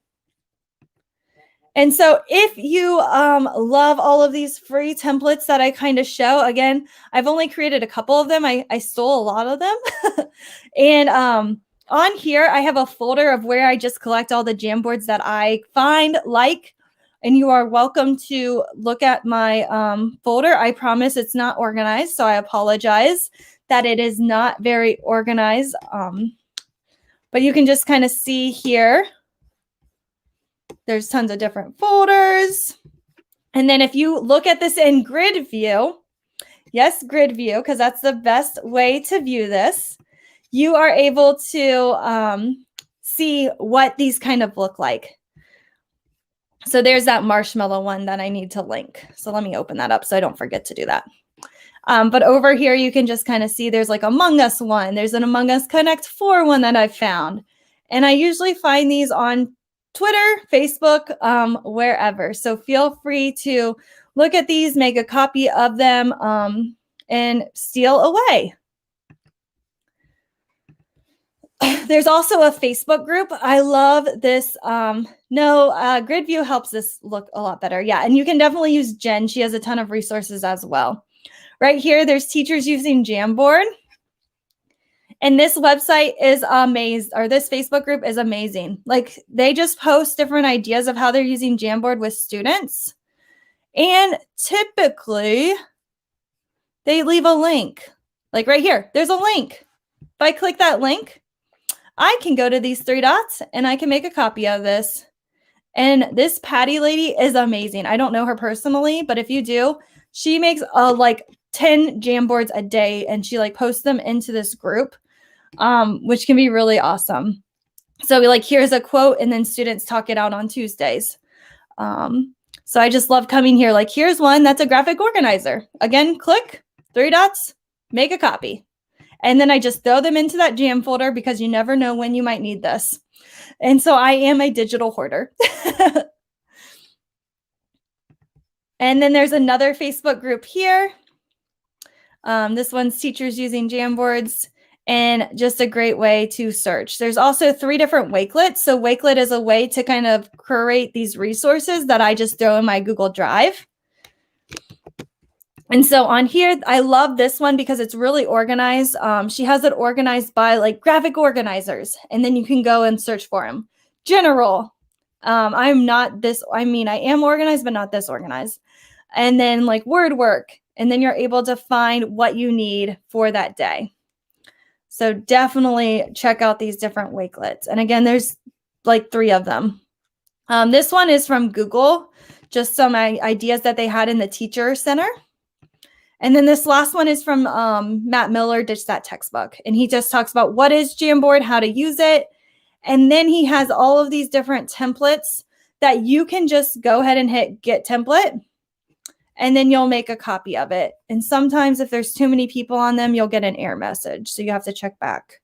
And so if you love all of these free templates that I kind of show, again, I've only created a couple of them. I stole a lot of them. And on here, I have a folder of where I just collect all the Jamboards that I find, and you are welcome to look at my folder. I promise it's not organized, so I apologize that it is not very organized. But you can just kind of see here. There's tons of different folders. And then if you look at this in grid view, yes, grid view, because that's the best way to view this, you are able to see what these kind of look like. So there's that marshmallow one that I need to link. So let me open that up so I don't forget to do that. But over here, you can just kind of see there's like Among Us one. There's an Among Us Connect 4 one that I've found. And I usually find these on Twitter, Facebook, wherever. So feel free to look at these, make a copy of them, and steal away. There's also a Facebook group. I love this. Grid view helps this look a lot better. Yeah, and you can definitely use Jen. She has a ton of resources as well. Right here, there's teachers using Jamboard. And this website is amazing, or this Facebook group is amazing. Like, they just post different ideas of how they're using Jamboard with students. And typically, they leave a link. Like right here, there's a link. If I click that link, I can go to these 3 dots and I can make a copy of this. And this Patty lady is amazing. I don't know her personally, but if you do, she makes like 10 Jamboards a day, and she like posts them into this group. Which can be really awesome. So here's a quote, and then students talk it out on Tuesdays. So I just love coming here. Like, here's one that's a graphic organizer. Again, click 3 dots, make a copy. And then I just throw them into that Jam folder because you never know when you might need this. And so I am a digital hoarder. And then there's another Facebook group here. This one's teachers using Jamboards. And just a great way to search. There's also 3 different Wakelets. So Wakelet is a way to kind of curate these resources that I just throw in my Google Drive. And so on here, I love this one because it's really organized. She has it organized by like graphic organizers, and then you can go and search for them. General. I am organized, but not this organized. And then like word work. And then you're able to find what you need for that day. So definitely check out these different Wakelets. And again, there's like 3 of them. This one is from Google, just some ideas that they had in the Teacher Center. And then this last one is from Matt Miller, Ditch That Textbook. And he just talks about what is Jamboard, how to use it. And then he has all of these different templates that you can just go ahead and hit Get Template. And then you'll make a copy of it. And sometimes if there's too many people on them, you'll get an error message. So you have to check back.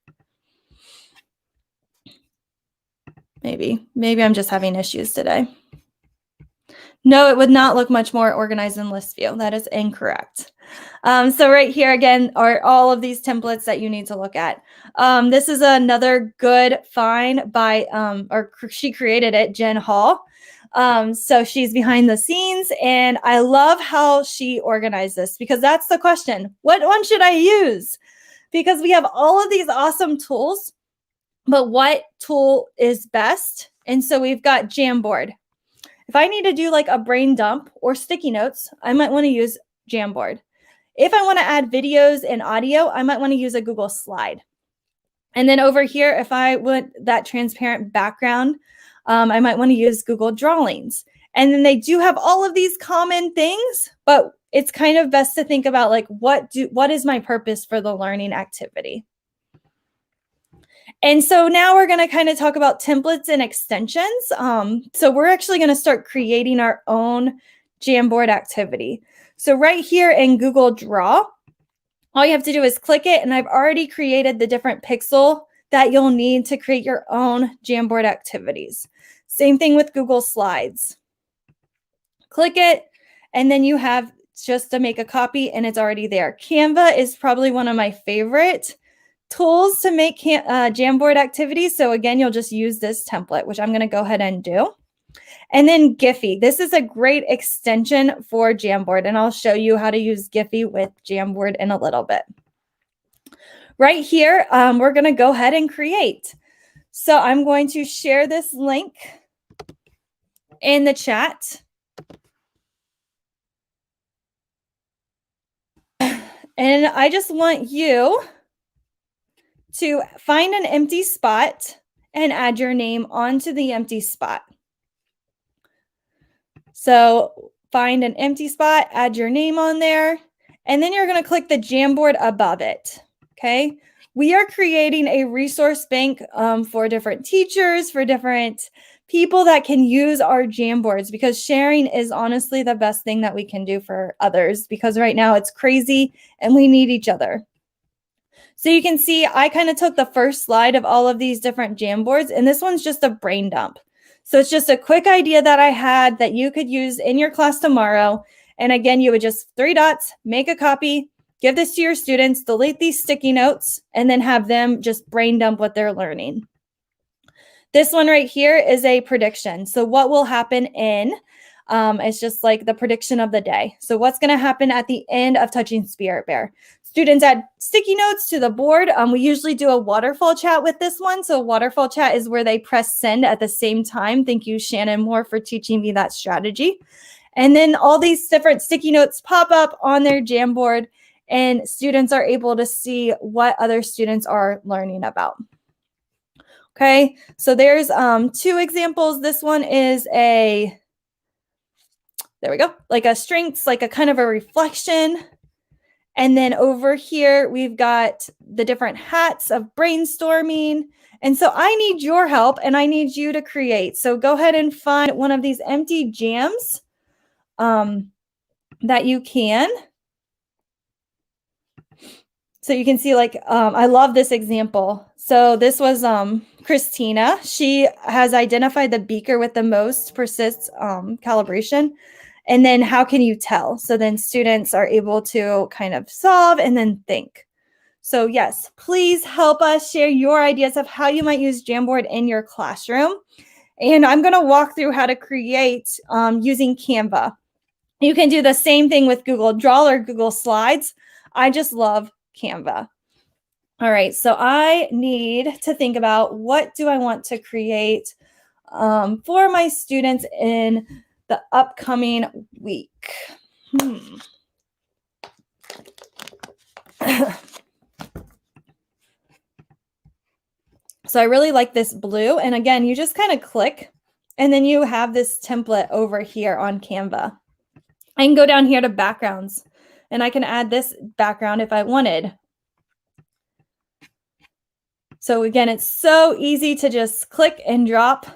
Maybe I'm just having issues today. No, it would not look much more organized in list view. That is incorrect. So right here again are all of these templates that you need to look at. This is another good find by, she created it, Jen Hall. So she's behind the scenes, and I love how she organized this because that's the question. What one should I use? Because we have all of these awesome tools, but what tool is best? And so we've got Jamboard. If I need to do like a brain dump or sticky notes, I might want to use Jamboard. If I want to add videos and audio, I might want to use a Google Slide. And then over here, if I want that transparent background, I might want to use Google Drawings. And then they do have all of these common things, but it's kind of best to think about like, what is my purpose for the learning activity? And so now we're going to kind of talk about templates and extensions. So we're actually going to start creating our own Jamboard activity. So right here in Google Draw, all you have to do is click it, and I've already created the different pixel that you'll need to create your own Jamboard activities. Same thing with Google Slides. Click it, and then you have just to make a copy, and it's already there. Canva is probably one of my favorite tools to make Jamboard activities. So again, you'll just use this template, which I'm going to go ahead and do. And then Giphy. This is a great extension for Jamboard, and I'll show you how to use Giphy with Jamboard in a little bit. Right here, we're going to go ahead and create. So I'm going to share this link in the chat. And I just want you to find an empty spot and add your name onto the empty spot. So find an empty spot, add your name on there, and then you're going to click the Jamboard above it. Okay. We are creating a resource bank for different teachers, for different people that can use our Jamboards, because sharing is honestly the best thing that we can do for others, because right now it's crazy and we need each other. So you can see I kind of took the first slide of all of these different Jamboards, and this one's just a brain dump. So it's just a quick idea that I had that you could use in your class tomorrow. And again, you would just 3 dots, make a copy, give this to your students, delete these sticky notes, and then have them just brain dump what they're learning. This one right here is a prediction. So what will happen in, it's just like the prediction of the day. So what's going to happen at the end of Touching Spirit Bear? Students add sticky notes to the board. We usually do a waterfall chat with this one. So waterfall chat is where they press send at the same time. Thank you, Shannon Moore, for teaching me that strategy. And then all these different sticky notes pop up on their Jamboard, and students are able to see what other students are learning about. Okay, so there's 2 examples. This one is there we go, like a strengths, like a kind of a reflection. And then over here, we've got the different hats of brainstorming. And so I need your help, and I need you to create. So go ahead and find one of these empty jams that you can. So you can see, like, I love this example. So this was Christina. She has identified the beaker with the most persists calibration. And then how can you tell? So then students are able to kind of solve and then think. So yes, please help us share your ideas of how you might use Jamboard in your classroom. And I'm going to walk through how to create using Canva. You can do the same thing with Google Draw or Google Slides. I just love Canva. All right, so I need to think about what do I want to create for my students in the upcoming week. So I really like this blue. And again, you just kind of click, and then you have this template over here on Canva. I can go down here to backgrounds, and I can add this background if I wanted. So again, it's so easy to just click and drop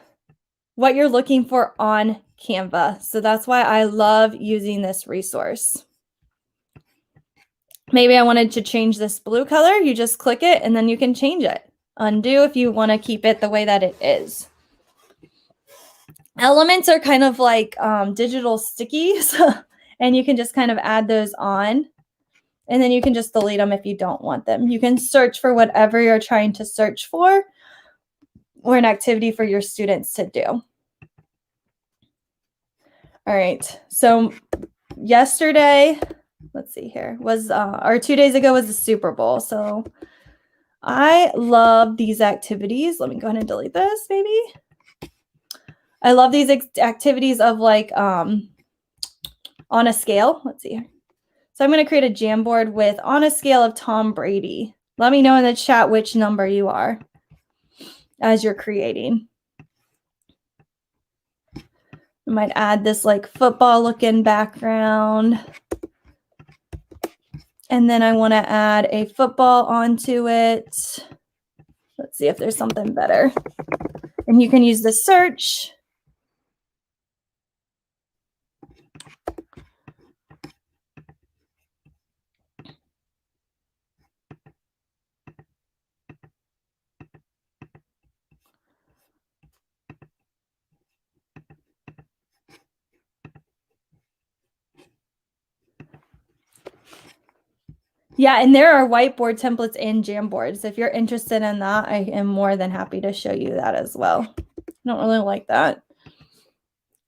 what you're looking for on Canva. So that's why I love using this resource. Maybe I wanted to change this blue color. You just click it, and then you can change it. Undo if you want to keep it the way that it is. Elements are kind of like digital stickies, and you can just kind of add those on. And then you can just delete them if you don't want them. You can search for whatever you're trying to search for, or an activity for your students to do. All right, so yesterday, let's see here, was, or 2 days ago was the Super Bowl. So I love these activities. Let me go ahead and delete this, maybe. I love these activities of like on a scale. Let's see here. So I'm going to create a Jamboard with on a scale of Tom Brady. Let me know in the chat which number you are as you're creating. I might add this like football looking background. And then I want to add a football onto it. Let's see if there's something better. And you can use the search. Yeah, and there are whiteboard templates in Jamboard. So if you're interested in that, I am more than happy to show you that as well. I don't really like that.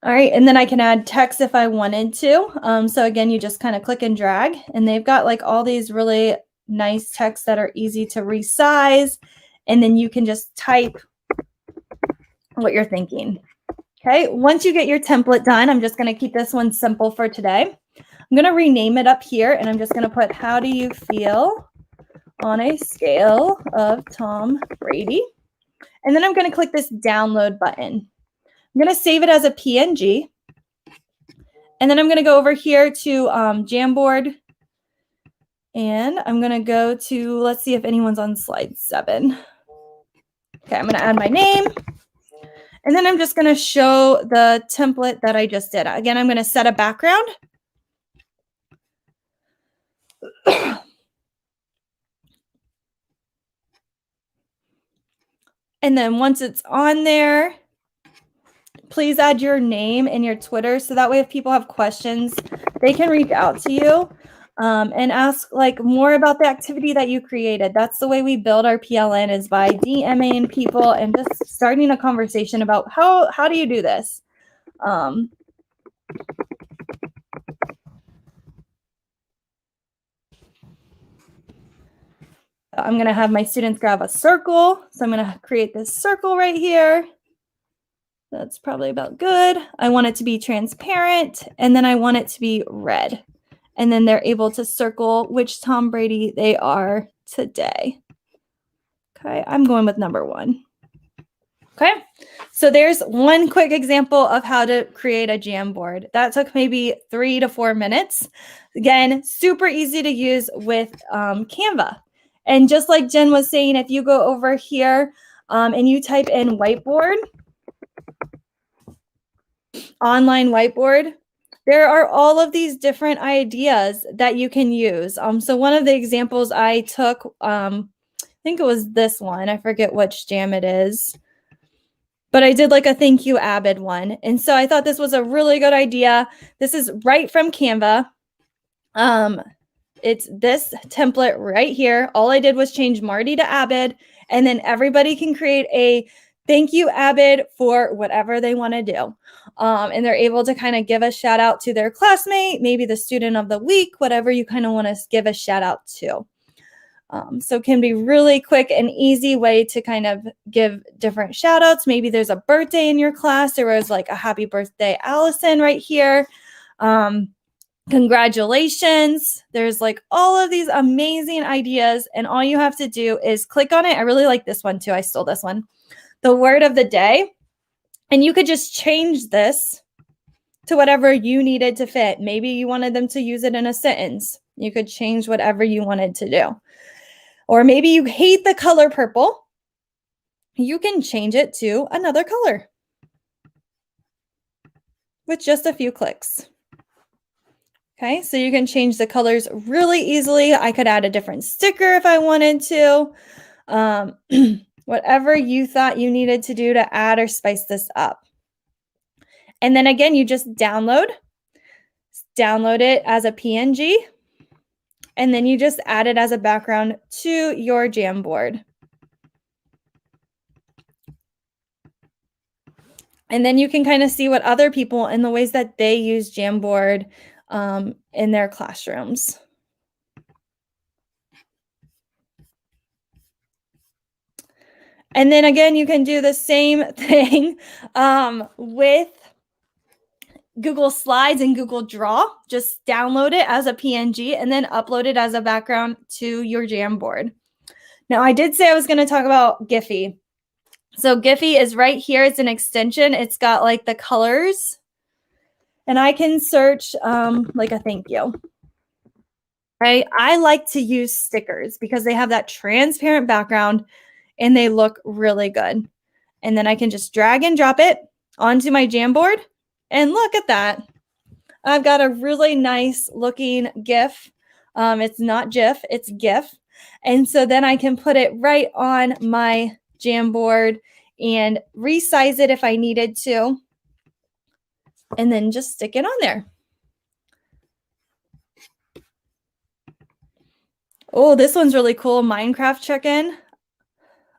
All right, and then I can add text if I wanted to. So again, you just kind of click and drag, and they've got like all these really nice texts that are easy to resize, and then you can just type what you're thinking. Okay, once you get your template done, I'm just going to keep this one simple for today. I'm going to rename it up here, and I'm just going to put, how do you feel on a scale of Tom Brady? And then I'm going to click this download button. I'm going to save it as a PNG. And then I'm going to go over here to JamBoard. And I'm going to go to, let's see if anyone's on slide 7. Okay, I'm going to add my name. And then I'm just going to show the template that I just did. Again, I'm going to set a background. And then once it's on there, please add your name and your Twitter. So that way, if people have questions, they can reach out to you and ask like more about the activity that you created. That's the way we build our PLN, is by DMing people and just starting a conversation about how do you do this? I'm going to have my students grab a circle. So I'm going to create this circle right here. That's probably about good. I want it to be transparent, and then I want it to be red. And then they're able to circle which Tom Brady they are today. Okay, I'm going with number 1. Okay, so there's one quick example of how to create a Jamboard. That took maybe 3 to 4 minutes. Again, super easy to use with Canva. And just like Jen was saying, if you go over here and you type in whiteboard, online whiteboard, there are all of these different ideas that you can use. So one of the examples I took, I think it was this one. I forget which jam it is. But I did like a thank you Abid one. And so I thought this was a really good idea. This is right from Canva. It's this template right here. All I did was change Marty to Abid, and then everybody can create a thank you Abid for whatever they want to do. And they're able to kind of give a shout out to their classmate, maybe the student of the week, whatever you kind of want to give a shout out to. So it can be really quick and easy way to kind of give different shout outs. Maybe there's a birthday in your class. There was like a happy birthday, Allison, right here. Congratulations. There's like all of these amazing ideas, and all you have to do is click on it. I really like this one too. I stole this one. The word of the day. And you could just change this to whatever you needed to fit. Maybe you wanted them to use it in a sentence. You could change whatever you wanted to do. Or maybe you hate the color purple. You can change it to another color with just a few clicks. Okay, so you can change the colors really easily. I could add a different sticker if I wanted to. Whatever you thought you needed to do to add or spice this up. And then again, you just download it as a PNG, and then you just add it as a background to your Jamboard. And then you can kind of see what other people and the ways that they use Jamboard in their classrooms. And then again, you can do the same thing with Google Slides and Google Draw. Just download it as a PNG and then upload it as a background to your Jamboard. Now, I did say I was going to talk about Giphy. So Giphy is right here. It's an extension. It's got like the colors. And I can search like a thank you. Right? I like to use stickers because they have that transparent background and they look really good. And then I can just drag and drop it onto my Jamboard. And look at that. I've got a really nice looking GIF. It's not GIF, it's GIF. And so then I can put it right on my Jamboard and resize it if I needed to. And then just stick it on there. Oh, this one's really cool. Minecraft check-in.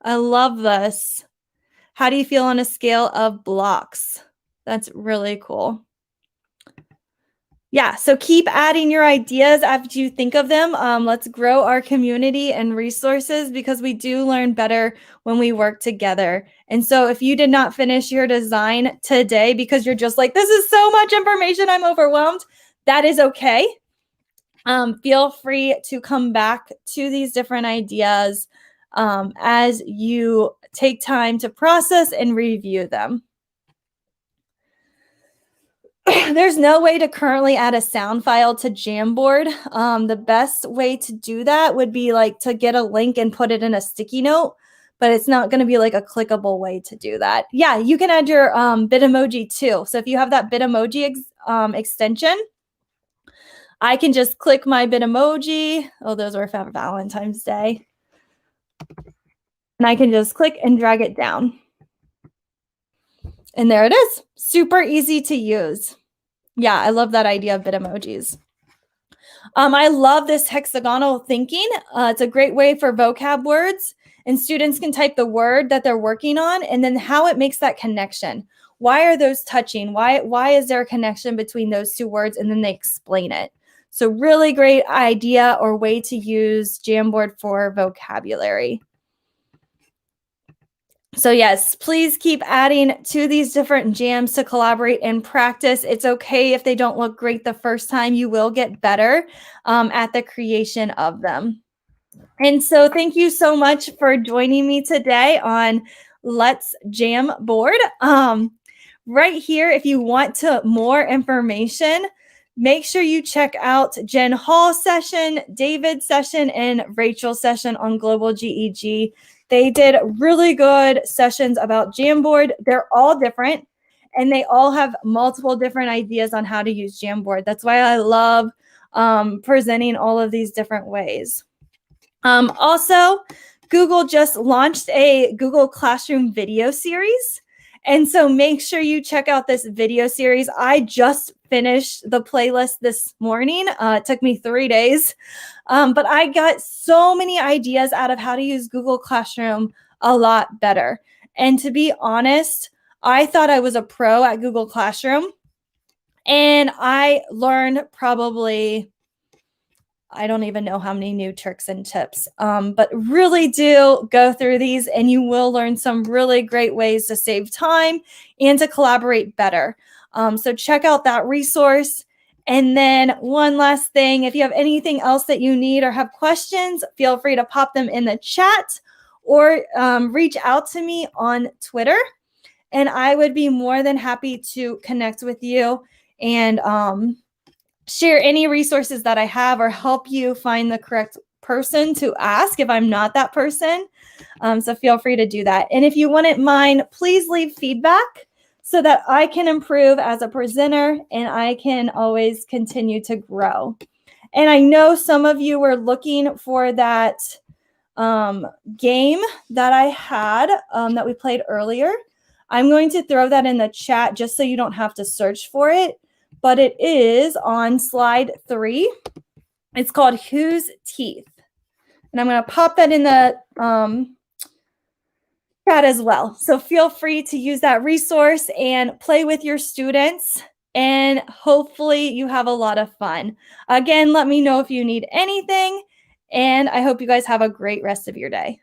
I love this. How do you feel on a scale of blocks? That's really cool. Yeah, so keep adding your ideas after you think of them. Let's grow our community and resources because we do learn better when we work together. And so if you did not finish your design today because you're just like, this is so much information, I'm overwhelmed, that is okay. Feel free to come back to these different ideas as you take time to process and review them. There's no way to currently add a sound file to Jamboard. The best way to do that would be like to get a link and put it in a sticky note, but it's not going to be like a clickable way to do that. Yeah, you can add your Bitmoji too. So if you have that Bitmoji extension, I can just click my Bitmoji. Oh, those were for Valentine's Day. And I can just click and drag it down. And there it is. Super easy to use. Yeah, I love that idea of Bitmojis. I love this hexagonal thinking. It's a great way for vocab words, and students can type the word that they're working on and then how it makes that connection. Why are those touching? Why is there a connection between those two words? And then they explain it. So really great idea or way to use Jamboard for vocabulary. So yes, please keep adding to these different jams to collaborate and practice. It's okay if they don't look great the first time. You will get better at the creation of them. And so thank you so much for joining me today on Let's Jamboard. Right here, if you want more information, make sure you check out Jen Hall's session, David's session, and Rachel's session on Global GEG. They did really good sessions about Jamboard. They're all different, and they all have multiple different ideas on how to use Jamboard. That's why I love presenting all of these different ways. Also, Google just launched a Google Classroom video series. And so make sure you check out this video series. I just finished the playlist this morning. It took me 3 days, but I got so many ideas out of how to use Google Classroom a lot better. And to be honest, I thought I was a pro at Google Classroom, and I learned probably, I don't even know how many new tricks and tips, but really do go through these and you will learn some really great ways to save time and to collaborate better. So check out that resource. And then one last thing, if you have anything else that you need or have questions, feel free to pop them in the chat or reach out to me on Twitter. And I would be more than happy to connect with you and share any resources that I have or help you find the correct person to ask if I'm not that person. So feel free to do that. And if you wouldn't mind, please leave feedback so that I can improve as a presenter and I can always continue to grow. And I know some of you were looking for that game that I had that we played earlier. I'm going to throw that in the chat just so you don't have to search for it. But it is on slide 3. It's called Whose Teeth? And I'm going to pop that in the chat as well. So feel free to use that resource and play with your students. And hopefully you have a lot of fun. Again, let me know if you need anything. And I hope you guys have a great rest of your day.